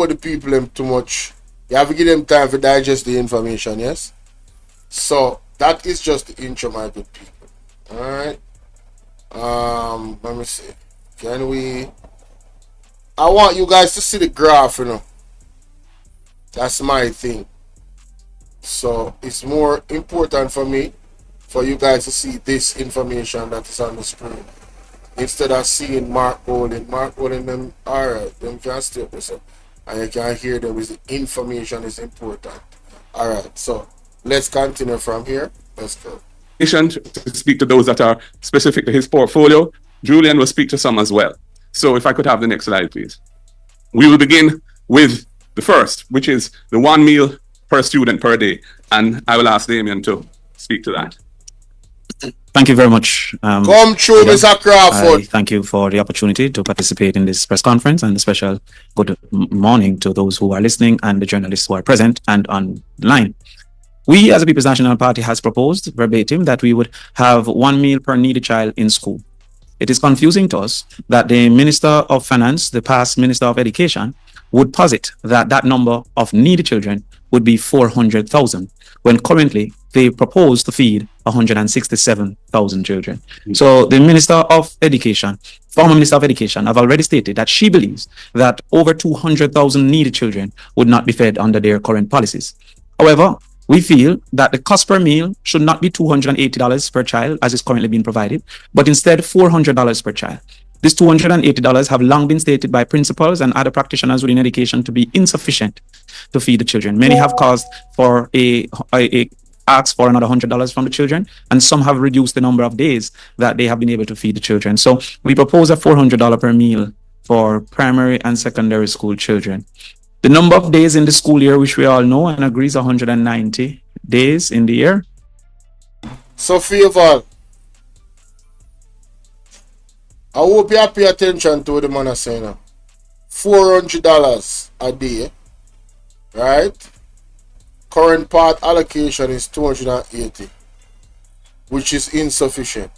put the people them too much. You have to give them time to digest the information, yes? So that is just the intro, my good people. Alright. Let me see. Can we, I want you guys to see the graph, you know. That's my thing. So it's more important for me for you guys to see this information that is on the screen instead of seeing Mark Bowling. Mark Bowling, them alright, them can stay up yourself. And you can hear them is the information is important. Alright, so let's continue from here. Let's go. To speak to those that are specific to his portfolio. Julian will speak to some as well. So if I could have the next slide, please. We will begin with the first, which is the 1 meal per student per day. And I will ask Damian to speak to that. Thank you very much. Come true, Mr. Crawford. Thank you for the opportunity to participate in this press conference, and a special good morning to those who are listening and the journalists who are present and online. We as a People's National Party has proposed verbatim that we would have 1 meal per needy child in school. It is confusing to us that the Minister of Finance, the past Minister of Education, would posit that that number of needy children would be 400,000, when currently they propose to feed 167,000 children. So the Minister of Education, former Minister of Education, have already stated that she believes that over 200,000 needy children would not be fed under their current policies. However, we feel that the cost per meal should not be $280 per child, as is currently being provided, but instead $400 per child. This $280 have long been stated by principals and other practitioners within education to be insufficient to feed the children. Many have caused for ask for another $100 from the children, and some have reduced the number of days that they have been able to feed the children. So we propose a $400 per meal for primary and secondary school children. The number of days in the school year, which we all know and agree, is 190 days in the year. So, Fayval, I hope you pay attention to what the man is saying now. $400 a day, right? Current part allocation is 280, which is insufficient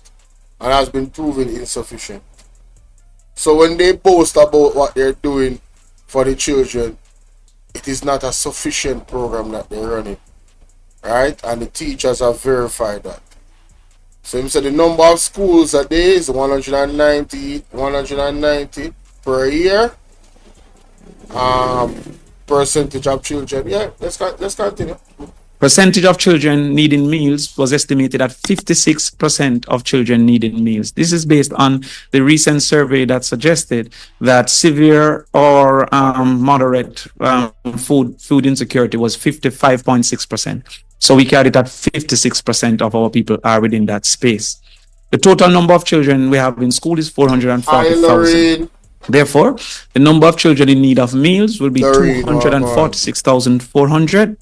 and has been proven insufficient. So when they boast about what they're doing for the children, it is not a sufficient program that they're running, right? And the teachers have verified that. So he said the number of schools a day is 190 per year. Percentage of children, yeah, let's continue. Percentage of children needing meals was estimated at 56% of children needing meals. This is based on the recent survey that suggested that severe or moderate food insecurity was 55.6%. So we carried that 56% of our people are within that space. The total number of children we have in school is 440,000. Therefore, the number of children in need of meals will be 246,400.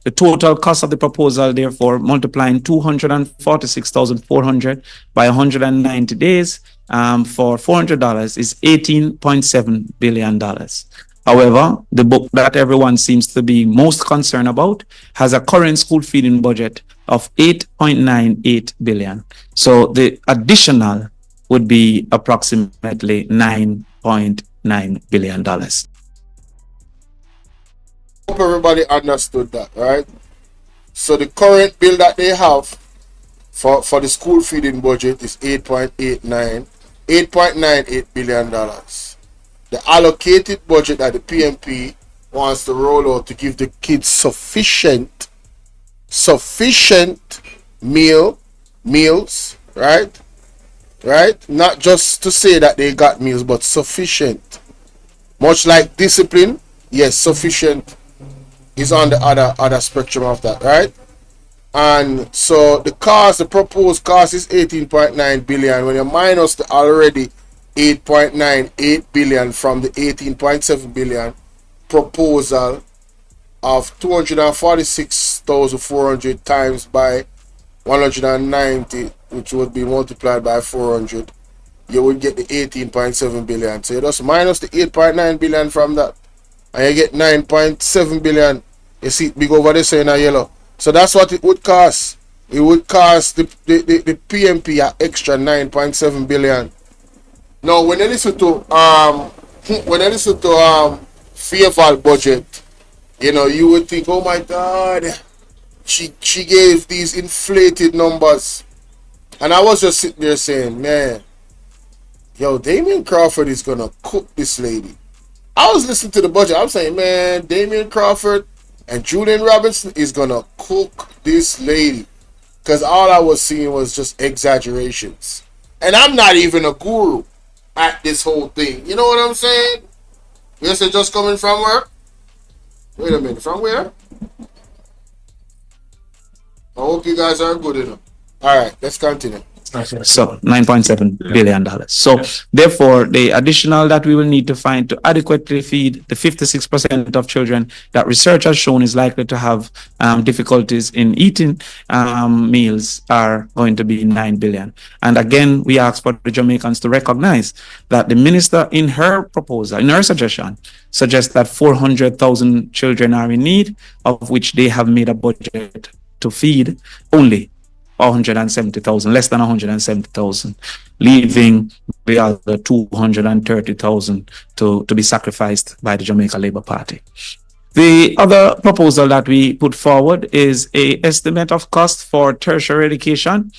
The total cost of the proposal, therefore, multiplying 246,400 by 190 days for $400 is $18.7 billion. However, the book that everyone seems to be most concerned about has a current school feeding budget of $8.98 billion. So the additional would be approximately $9.9 billion. Hope everybody understood that, right? So the current bill that they have for the school feeding budget is $8.98 billion. The allocated budget that the PNP wants to roll out to give the kids sufficient meals, right? Not just to say that they got meals, but sufficient. Much like discipline, yes, sufficient is on the other spectrum of that, right? And so the proposed cost is 18.9 billion. When you minus the already 8.98 billion from the 18.7 billion proposal of 246,400 times by 190, which would be multiplied by 400, you would get the 18.7 billion. So you just minus the 8.9 billion from that, and you get 9.7 billion. You see it big over there saying a yellow. So that's what it would cost. It would cost the PMP an extra 9.7 billion. Now when you listen to Fayval budget, you know, you would think, oh my God, she gave these inflated numbers. And I was just sitting there saying, man, yo, Damian Crawford is going to cook this lady. I was listening to the budget. I'm saying, man, Damian Crawford and Julian Robinson is going to cook this lady. Because all I was seeing was just exaggerations. And I'm not even a guru at this whole thing. You know what I'm saying? Yes, it's just coming from where? Wait a minute, from where? I hope you guys are good enough. Alright, let's continue. So $9.7 billion. So therefore, the additional that we will need to find to adequately feed the 56% of children that research has shown is likely to have difficulties in eating meals are going to be 9 billion. And again, we ask for the Jamaicans to recognize that the minister in her proposal, in her suggestion, suggests that 400,000 children are in need, of which they have made a budget to feed only 170,000, less than 170,000, leaving the other 230,000 to be sacrificed by the Jamaica Labour Party. The other proposal that we put forward is an estimate of cost for tertiary education.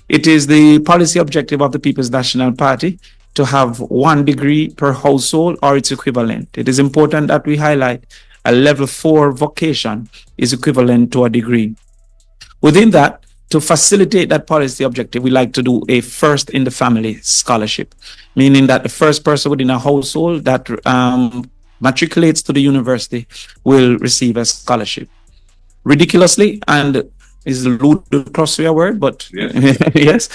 It is the policy objective of the People's National Party to have 1 degree per household or its equivalent. It is important that we highlight a level 4 vocation is equivalent to a degree. Within that, to facilitate that policy objective, we like to do a first in the family scholarship, meaning that the first person within a household that matriculates to the university will receive a scholarship. Ridiculously, and is a ludicrous word, but yes,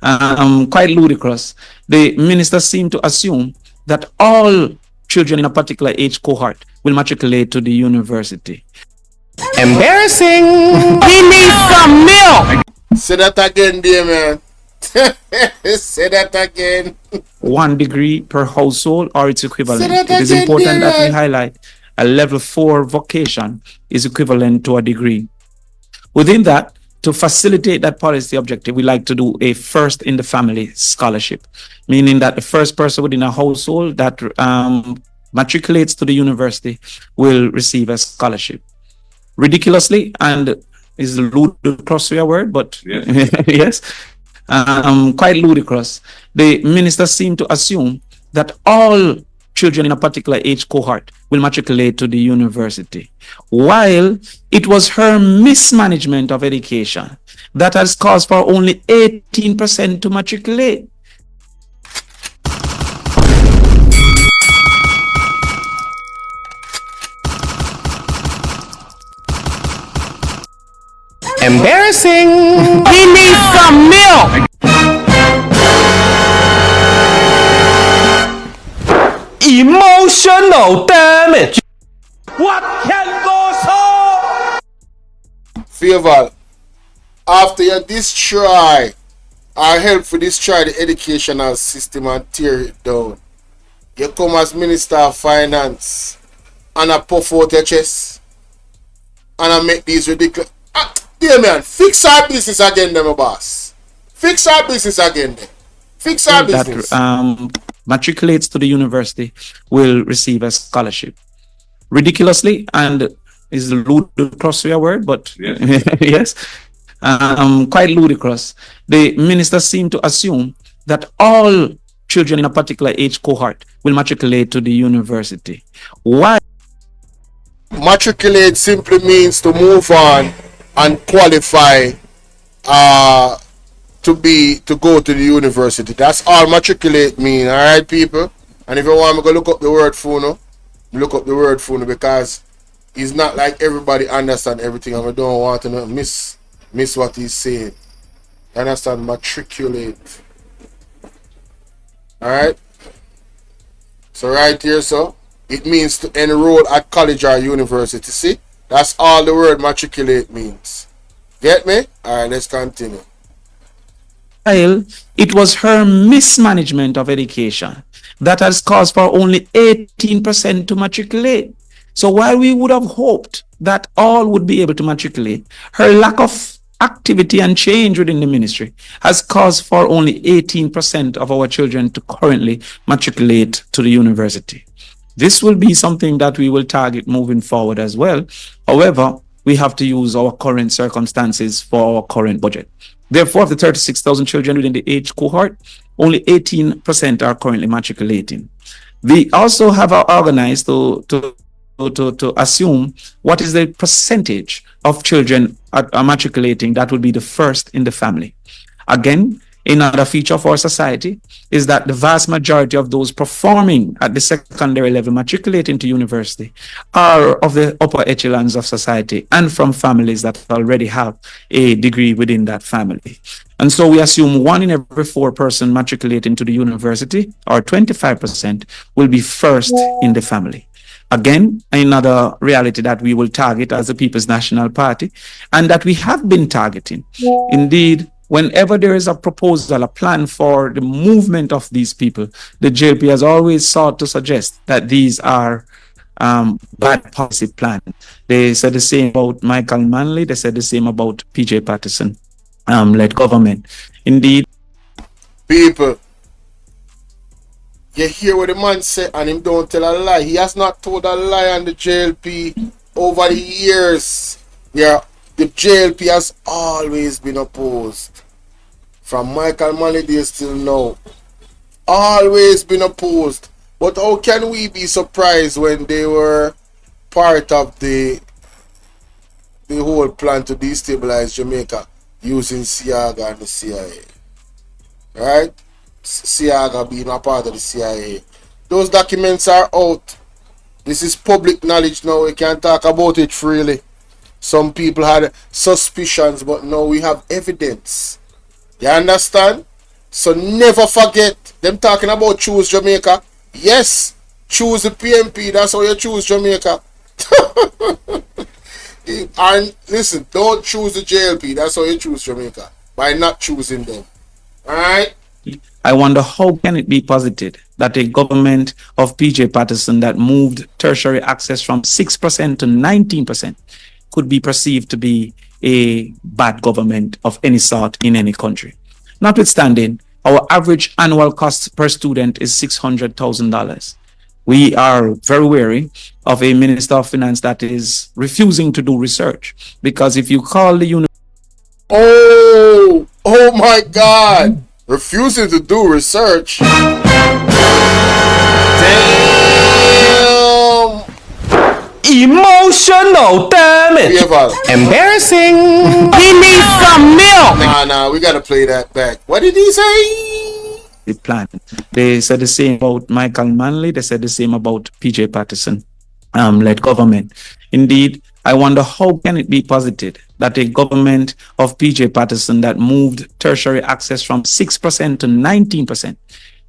quite ludicrous. The minister seemed to assume that all children in a particular age cohort will matriculate to the university. Embarrassing. We need some milk. Say that again, dear man. Say that again. 1 degree per household or its equivalent. Say that It is again, important dear that we man. highlight a level 4 vocation is equivalent to a degree. Within that, to facilitate that policy objective, we like to do a first in the family scholarship, meaning that the first person within a household that matriculates to the university will receive a scholarship. Ridiculously, and is a ludicrous word, but yes, quite ludicrous. The minister seemed to assume that all children in a particular age cohort will matriculate to the university, while it was her mismanagement of education that has caused for only 18% to matriculate. Embarrassing. We need some milk. Emotional damage. What can go so? Fayval, after you destroy or help to destroy the educational system and tear it down, you come as Minister of Finance and I puff out your chest and I make these ridiculous. Dear man, fix our business again, then, my boss. Fix our business again, then. Fix our business. That matriculates to the university will receive a scholarship. Ridiculously, and is a ludicrous word, but yes, quite ludicrous. The minister seemed to assume that all children in a particular age cohort will matriculate to the university. Why? Matriculate simply means to move on and qualify to go to the university. That's all matriculate mean, alright people? And if you want me to look up the word phono, look up the word phono, because it's not like everybody understand everything and I don't want to miss what he's saying. Understand? Matriculate. Alright? So right here, so it means to enroll at college or university. See? That's all the word matriculate means. Get me? Alright, let's continue. While it was her mismanagement of education that has caused for only 18% to matriculate. So while we would have hoped that all would be able to matriculate, her lack of activity and change within the ministry has caused for only 18% of our children to currently matriculate to the university. This will be something that we will target moving forward as well. However, we have to use our current circumstances for our current budget. Therefore, of the 36,000 children within the age cohort, only 18% are currently matriculating. We also have organized to assume what is the percentage of children are matriculating that will be the first in the family. Again, another feature of our society is that the vast majority of those performing at the secondary level, matriculating to university, are of the upper echelons of society and from families that already have a degree within that family. And so we assume 1 in every 4 person matriculating to the university, or 25%, will be first in the family. Again, another reality that we will target as the People's National Party, and that we have been targeting. Indeed, whenever there is a proposal, a plan for the movement of these people, the JLP has always sought to suggest that these are bad policy plans. They said the same about Michael Manley. They said the same about PJ Patterson led government. Indeed, People, you hear what the man say, and him don't tell a lie. He has not told a lie on the JLP over the years. Yeah, the JLP has always been opposed. From Michael Manley days till now. Always been opposed. But how can we be surprised when they were part of the whole plan to destabilize Jamaica using Siaga and the CIA? Right? Siaga being a part of the CIA. Those documents are out. This is public knowledge now. We can talk about it freely. Some people had suspicions, but now we have evidence. You understand? So never forget, them talking about choose Jamaica. Yes, choose the PMP. That's how you choose Jamaica. And listen, don't choose the JLP. That's how you choose Jamaica. By not choosing them. Alright? I wonder how can it be posited that a government of PJ Patterson that moved tertiary access from 6% to 19% could be perceived to be a bad government of any sort in any country. Notwithstanding, our average annual cost per student is $600,000. We are very wary of a Minister of Finance that is refusing to do research, because if you call the university... Oh my God! Refusing to do research. Damn! Emotional damage. Fayval. Embarrassing. He needs some milk. Nah, we gotta play that back. What did he say? The plan. They said the same about Michael Manley. They said the same about PJ Patterson led government. Indeed, I wonder how can it be posited that a government of PJ Patterson that moved tertiary access from 6% to 19%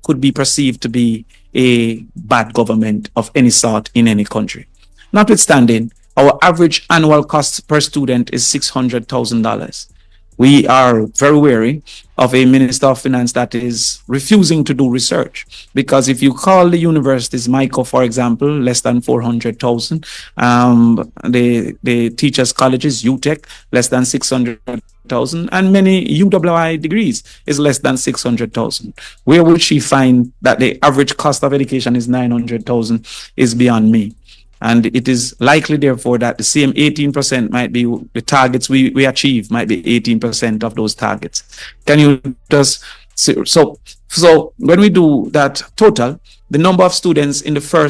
could be perceived to be a bad government of any sort in any country. Notwithstanding, our average annual cost per student is $600,000. We are very wary of a Minister of Finance that is refusing to do research, because if you call the universities, MICO, for example, less than 400,000, the teachers' colleges, UTEC, less than 600,000, and many UWI degrees is less than 600,000. Where would she find that the average cost of education is 900,000 is beyond me. And it is likely, therefore, that the same 18% might be the targets we achieve, might be 18% of those targets. Can you just so when we do that total, the number of students in the 4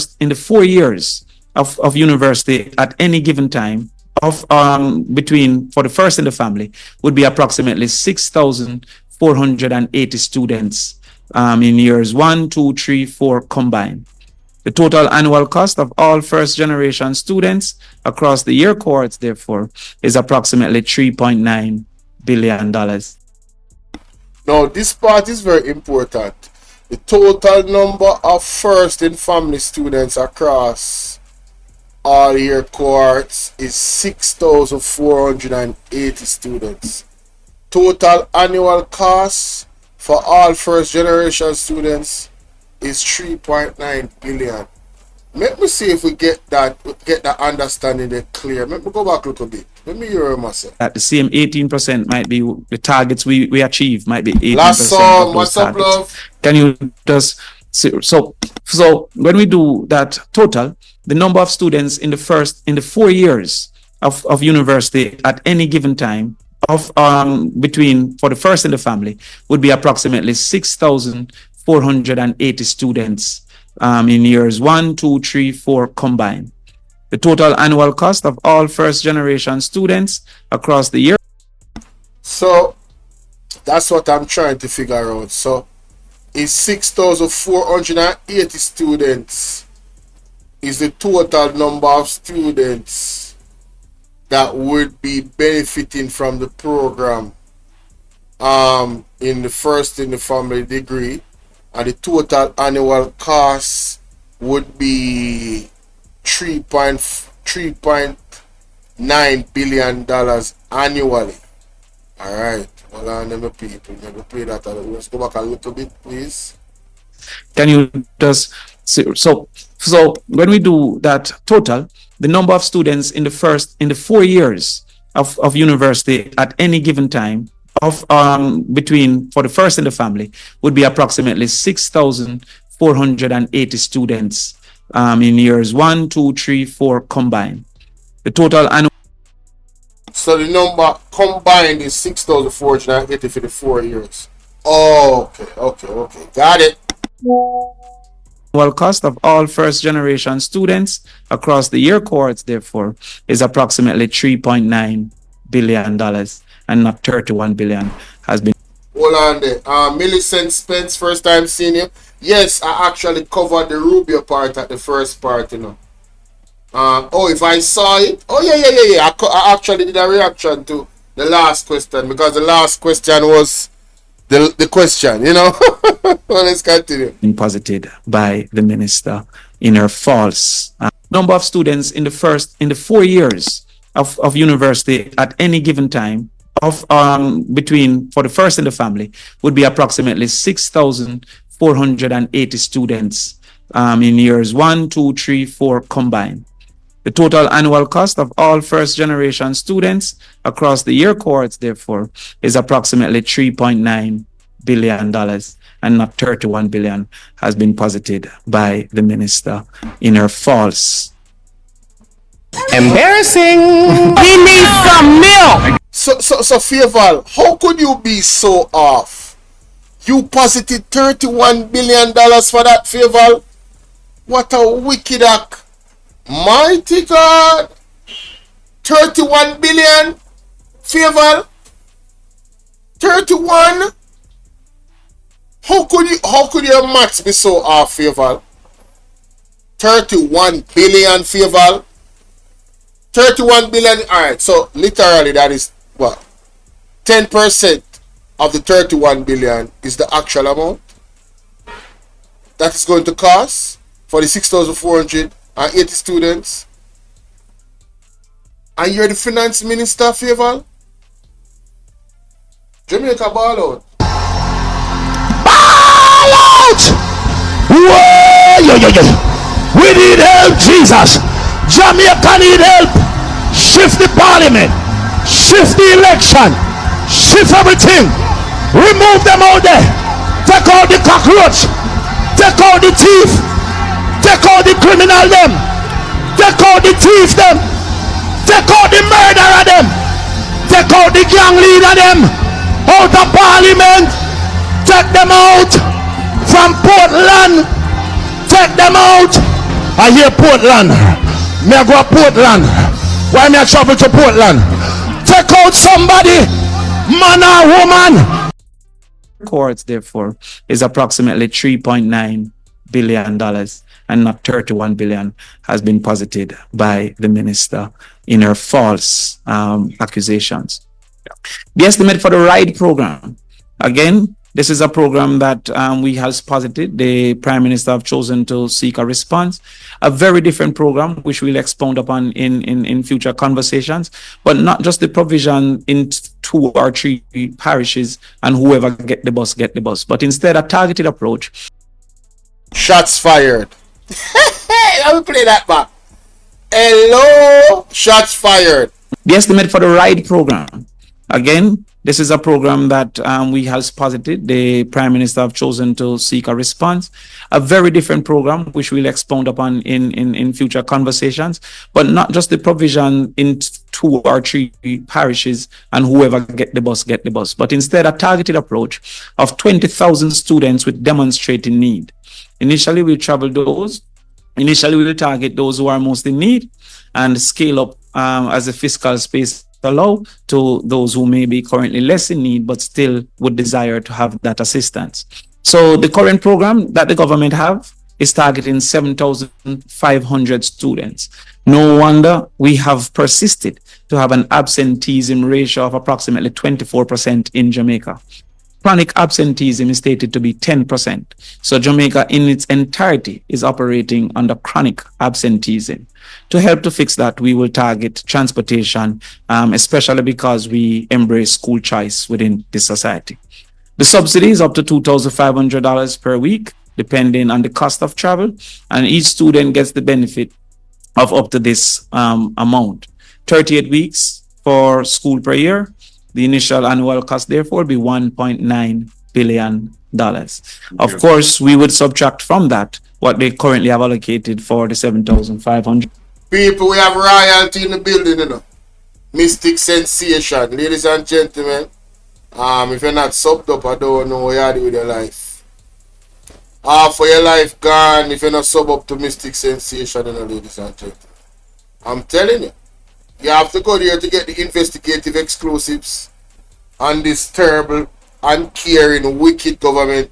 years of university at any given time of for the first in the family would be approximately 6,480 students in years 1, 2, 3, 4 combined. The total annual cost of all first-generation students across the year cohorts, therefore, is approximately $3.9 billion. Now, this part is very important. The total number of first-in-family students across all year cohorts is 6,480 students. Total annual cost for all first-generation students is 3.9 billion. Let me see if we get that understanding there clear. Let me go back a little bit. Let me hear myself. At the same 18% might be the targets we achieve, might be 18% Last song, of those what's up, targets. love? Can you just So when we do that total, the number of students in the 4 years of university at any given time of between for the first in the family would be approximately 6,480 students in years 1, 2, 3, 4 combined. The total annual cost of all first generation students across the year. So that's what I'm trying to figure out. So is 6,480 students is the total number of students that would be benefiting from the program in the first in the family degree, and the total annual cost would be $3.9 billion annually. All right. Well, let me play that. Let's go back a little bit, please. Can you just so when we do that total, the number of students in the 4 years of university at any given time of between for the first in the family would be approximately 6,480 students in years 1, 2, 3, 4 combined. The total annual. So the number combined is 6,480 for the 4 years. Okay. Got it. Annual cost of all first generation students across the year cohorts, therefore, is approximately $3.9 billion and not $31 billion has been. Hold on there. Millicent Spence, first time seeing you. Yes, I actually covered the Rubio part at the first part, you know. If I saw it. Oh, yeah. I actually did a reaction to the last question because the last question was the question, you know. Well, let's continue. Been posited by the minister in her false number of students in the 4 years of university at any given time of between for the first in the family would be approximately 6,480 students in years 1, 2, 3, 4 combined. The total annual cost of all first generation students across the year cohorts, therefore, is approximately $3.9 billion and not $31 billion has been posited by the minister in her false. Embarrassing. We need some milk. So Fayval, how could you be so off? You posited $31 billion for that, Fayval? What a wicked act. Mighty God. 31 billion, Fayval. 31. How could your maths be so off, Fayval? 31 billion, Fayval. 31 billion. Alright, so literally that is what? 10% of the 31 billion is the actual amount that is going to cost for the 6,480 students. And you're the finance minister, Fayval? Jamaica ball out. Ball out! Whoa, yo. We need help, Jesus. Jamaica need help. Shift the parliament. Shift the election. Shift everything. Remove them out there. Take out the cockroach. Take out the thief. Take out the criminal them. Take out the thief them. Take out the murderer them. Take out the gang leader them. Out of parliament. Take them out. From Portland. Take them out. I hear Portland. Me I go to Portland. Why me I travel to Portland? Take out somebody. Man or woman. Cohorts, therefore, is approximately $3.9 billion and not $31 billion has been posited by the minister in her false accusations. The estimate for the RIDE program, again, this is a program that we have posited. The Prime Minister have chosen to seek a response. A very different program, which we'll expound upon in future conversations, but not just the provision in 2 or 3 parishes and whoever get the bus, but instead a targeted approach. Shots fired. Let me play that back. Hello, shots fired. The estimate for the RIDE program, again, This is a program that we have posited. The Prime Minister have chosen to seek a response. A very different program, which we'll expound upon in future conversations, but not just the provision in 2 or 3 parishes and whoever get the bus, but instead a targeted approach of 20,000 students with demonstrating need. Initially, we'll target those who are most in need and scale up as the fiscal space allow to those who may be currently less in need but still would desire to have that assistance. So the current program that the government have is targeting 7,500 students. No wonder we have persisted to have an absenteeism ratio of approximately 24% in Jamaica. Chronic absenteeism is stated to be 10%. So Jamaica in its entirety is operating under chronic absenteeism. To help to fix that, we will target transportation, especially because we embrace school choice within this society. The subsidy is up to $2,500 per week, depending on the cost of travel, and each student gets the benefit of up to this amount. 38 weeks for school per year. The initial annual cost, therefore, will be $1.9 billion. Of course, we would subtract from that what they currently have allocated for the 7,500. People, we have royalty in the building, you know. Mystic sensation, ladies and gentlemen. If you're not subbed up, I don't know what you do with your life. Half of your life gone if you're not sub up to Mystic sensation, you know, ladies and gentlemen. I'm telling you. You have to go there to get the investigative exclusives on this terrible, uncaring, wicked government.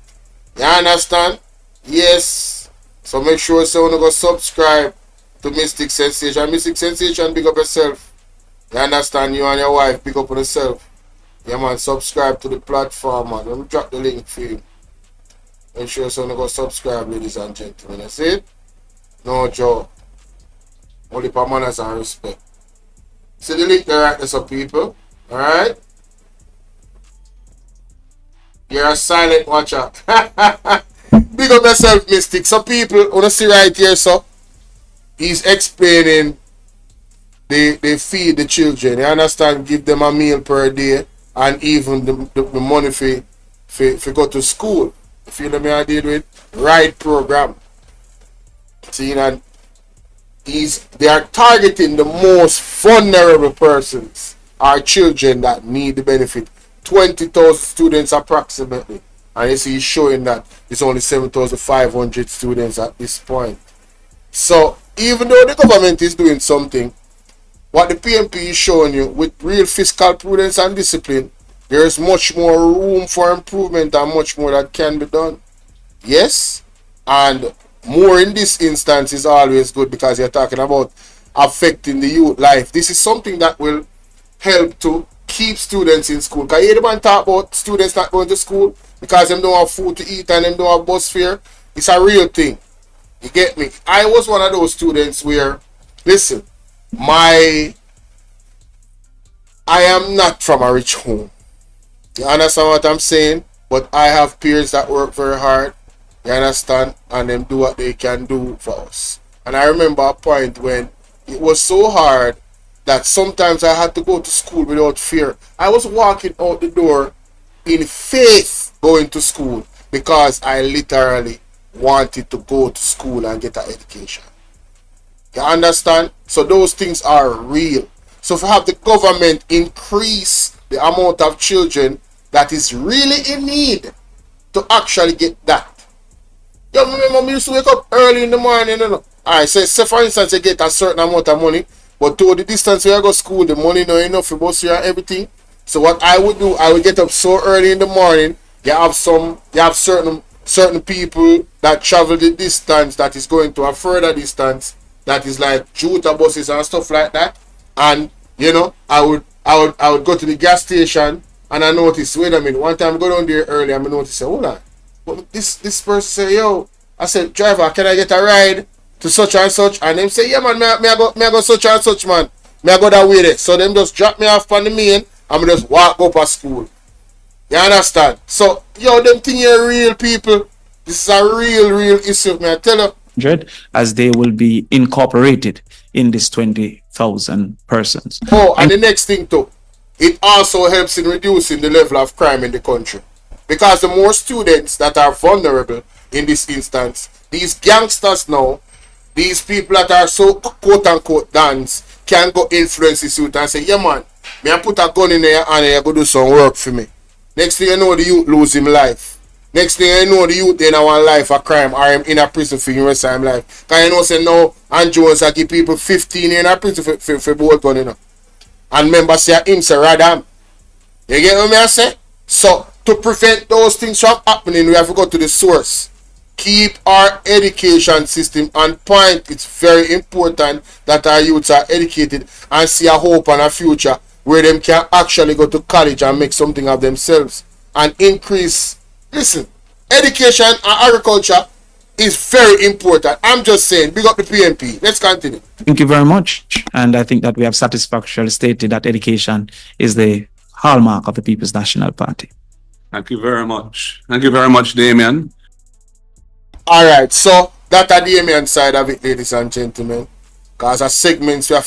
You understand? Yes. So make sure someone go subscribe to Mystic Sensation. Mystic Sensation, big up yourself. You understand? You and your wife, big up on yourself. Yeah, man, subscribe to the platform, man. Let me drop the link for you. Make sure someone go subscribe, ladies and gentlemen. That's it? No joke. Only for manners and respect. See the link there, right there, some people. Alright? You're a silent watcher. Big up yourself, Mystic. Some people, want to see right here, so he's explaining they feed the children. You understand? Give them a meal per day and even the money for go to school. You feel me? I did with right program. See, and they are targeting the most vulnerable persons, our children that need the benefit. 20,000 students approximately, and you see he's showing that it's only 7,500 students at this point. So even though the government is doing something, what the PMP is showing you with real fiscal prudence and discipline, there is much more room for improvement and much more that can be done. Yes, and more in this instance is always good because you're talking about affecting the youth life. This is something that will help to keep students in school. Because you hear the man talk about students not going to school because them don't have food to eat and them don't have bus fare. It's a real thing. You get me? I was one of those students where, listen, I am not from a rich home. You understand what I'm saying? But I have peers that work very hard. You understand? And them do what they can do for us. And I remember a point when it was so hard that sometimes I had to go to school without fear. I was walking out the door in faith going to school because I literally wanted to go to school and get an education. You understand? So those things are real. So if you have the government increase the amount of children that is really in need to actually get that. You remember me used to wake up early in the morning, you know. Alright, so say for instance you get a certain amount of money, but to the distance where I go to school, the money not enough for bus fare and everything. So what I would do, I would get up so early in the morning. You have certain people that travel the distance that is going to a further distance that is like Juta buses and stuff like that. And you know, I would go to the gas station and I noticed, wait a minute, one time I go down there early and I noticed, hold on. But this person say, yo, I said, driver, can I get a ride to such and such? And them say, yeah man, may I go such and such, man. May I go that way there. So them just drop me off on the main and I just walk up at school. You understand? So, yo, them thing here real people. This is a real issue, man. I tell you. As they will be incorporated in this 20,000 persons. Oh, and the next thing too. it also helps in reducing the level of crime in the country. Because the more students that are vulnerable in this instance, these gangsters now, these people that are so quote-unquote dance, can go influence this youth and say, yeah man, me I put a gun in there and I go do some work for me. Next thing you know, the youth lose him life. Next thing you know, the youth in our life a crime or him in a prison for the rest of his life. Because you know say now, and Jones I give people 15 years in a prison for both gun, you know. And members say him say radam. You get what I say? So to prevent those things from happening, we have to go to the source. Keep our education system on point. It's very important that our youths are educated and see a hope and a future where them can actually go to college and make something of themselves and increase. Listen, education and agriculture is very important. I'm just saying, big up the PMP. Let's continue. Thank you very much. And I think that we have satisfactorily stated that education is the hallmark of the People's National Party. Thank you very much. Thank you very much, Damian. Alright, so that's the Damian side of it, ladies and gentlemen. Because as segments we have